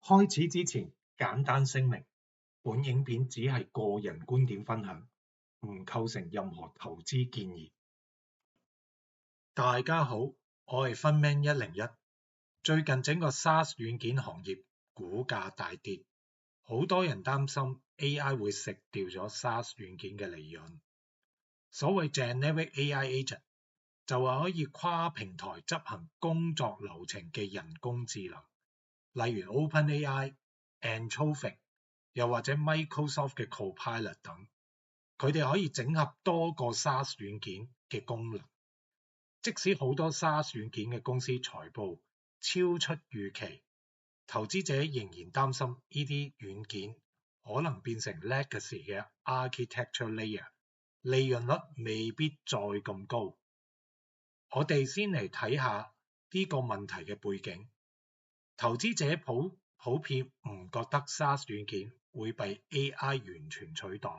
開始之前，簡單聲明，本影片只係個人觀點分享，唔構成任何投資建議。大家好，我係 Funman 101。最近整個 SaaS 軟件行業股價大跌，好多人擔心 AI 會食掉咗 SaaS 軟件嘅利潤。所謂 Generic AI Agent 就係可以跨平台執行工作流程嘅人工智能，例如 OpenAI、Anthropic 又或者 Microsoft 嘅 Copilot 等，佢哋可以整合多個 SaaS 軟件嘅功能。即使好多 SaaS 軟件嘅公司財報超出預期，投資者仍然擔心呢啲軟件可能變成 legacy 嘅 architecture layer， 利潤率未必再咁高。我哋先嚟睇下呢個問題嘅背景。投資者普遍唔覺得 SaaS 軟件會被 AI 完全取代，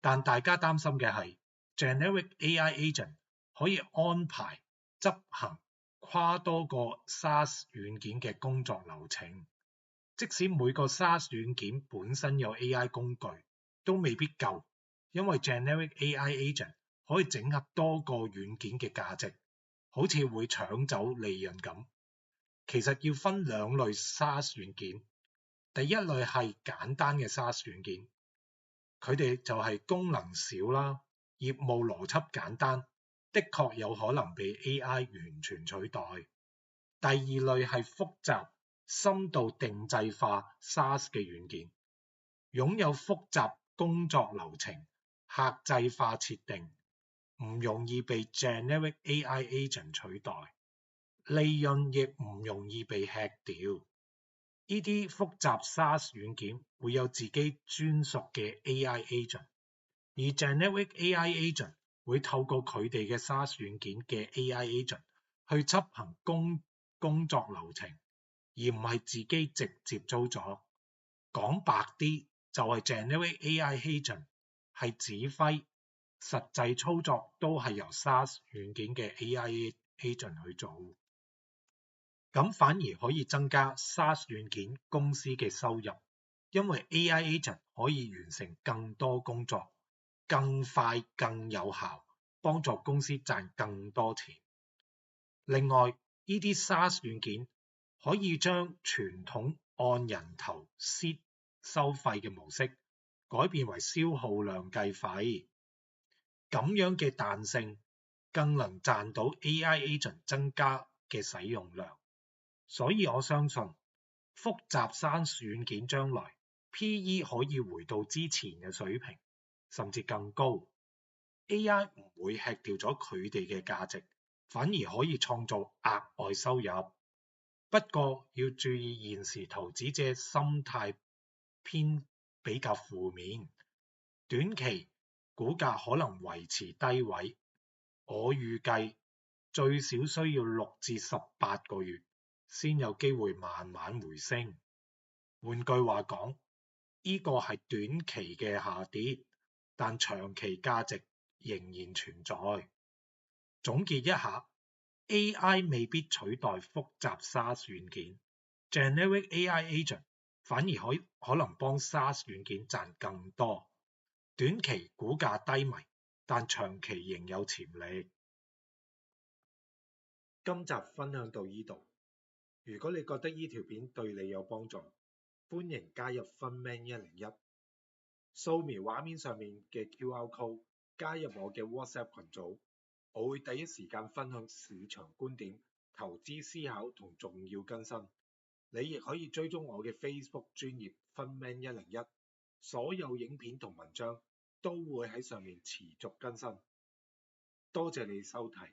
但大家擔心嘅係 Generic AI Agent 可以安排執行跨多個 SaaS 軟件嘅工作流程。即使每個 SaaS 軟件本身有 AI 工具，都未必夠，因為 Generic AI Agent 可以整合多個軟件嘅價值，好似會搶走利潤咁。其實要分兩類 SaaS 軟件，第一類係簡單嘅 SaaS 軟件，佢哋就係功能少啦，業務邏輯簡單，的確有可能被 AI 完全取代。第二類係複雜、深度定制化 SaaS 嘅軟件，擁有複雜工作流程、客製化設定，唔容易被 Generic AI Agent 取代。利潤亦唔容易被吃掉。呢啲複雜 SaaS 軟件會有自己專屬嘅 AI Agent， 而 Generic AI Agent 會透過佢哋嘅 SaaS 軟件嘅 AI Agent 去執行工作流程，而唔係自己直接操作。講白啲，就係 Generic AI Agent 係指揮，實際操作都係由 SaaS 軟件嘅 AI Agent 去做。咁反而可以增加 SaaS 軟件公司嘅收入，因為 AI Agent 可以完成更多工作，更快更有效，幫助公司賺更多錢。另外，呢啲 SaaS 軟件可以將傳統按人頭 seat 收費嘅模式改變為消耗量計費，咁樣嘅彈性更能賺到 AI Agent 增加嘅使用量。所以我相信複雜 SaaS 軟件將來 PE 可以回到之前嘅水平，甚至更高。AI 唔會吃掉咗佢哋嘅價值，反而可以創造額外收入。不過要注意，現時投資者心態比較負面，短期股價可能維持低位。我預計最少需要6至18個月先有機會慢慢回升。換句話講，呢個係短期嘅下跌，但長期價值仍然存在。總結一下， AI 未必取代複雜 SaaS 軟件， Generic AI Agent 反而可能幫 SaaS 軟件賺更多。短期股價低迷，但長期仍有潛力。今集分享到呢度。如果你覺得呢條片對你有幫助，歡迎加入 Funman 101，掃描畫面上面嘅 QR Code 加入我嘅 WhatsApp 群組，我會第一時間分享市場觀點、投資思考同重要更新。你亦可以追蹤我嘅 Facebook 專頁 Funman 101，所有影片同文章都會喺上面持續更新。多謝你收睇。